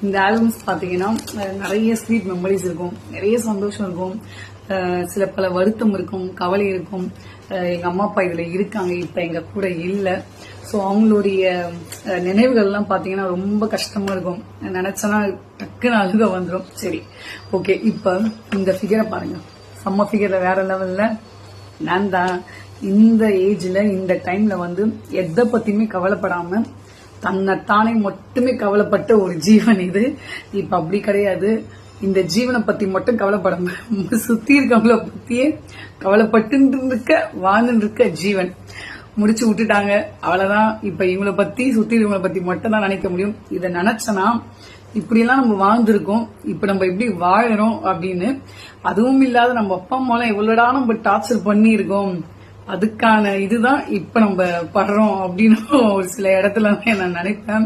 இந்த ஆல்பம்ஸ் பாத்தீங்கன்னா நிறைய ஸ்வீட் மெமரிஸ் இருக்கும், நிறைய சந்தோஷம் இருக்கும், சில பல வருத்தம் இருக்கும், கவலை இருக்கும். எங்க அம்மா அப்பா இதுல இருக்காங்க, இப்ப எங்க கூட இல்ல. ஸோ அவங்களுடைய நினைவுகள்லாம் பாத்தீங்கன்னா ரொம்ப கஷ்டமா இருக்கும். நினைச்சனா டக்குன்னு அழுக வந்துடும். சரி, ஓகே. இப்ப இந்த ஃபிகரை பாருங்க, செம்ம ஃபிகர், வேற லெவல்ல. நான் தான் இந்த ஏஜ்ல இந்த டைம்ல எதை பத்தியுமே கவலைப்படாம தன்னைத்தானே மட்டுமே கவலைப்பட்ட ஒரு ஜீவன் இது. இப்ப அப்படி கிடையாது. இந்த ஜீவனை பத்தி மட்டும் கவலைப்படாம சுத்தி இருக்கவங்கள பத்தியே கவலைப்பட்டு இருக்க வாழ்ந்துட்டு இருக்க ஜீவன் முடிச்சு விட்டுட்டாங்க. அவ்வளவுதான். இப்ப இவங்களை பத்தி சுத்தி இருக்கவங்களை பத்தி மட்டும் தான் நினைக்க முடியும். இதை நினைச்சனா இப்படியெல்லாம் நம்ம வாழ்ந்திருக்கோம், இப்ப நம்ம எப்படி வாழறோம் அப்படின்னு. அதுவும் இல்லாத நம்ம அப்பா அம்மாலாம் எவ்வளோடா நம்ம டார்ச்சர் பண்ணி இருக்கோம், அதுக்கான இதுதான் இப்ப நம்ம படுறோம் அப்படின்னு ஒரு சில இடத்துல நான் நினைப்பேன்.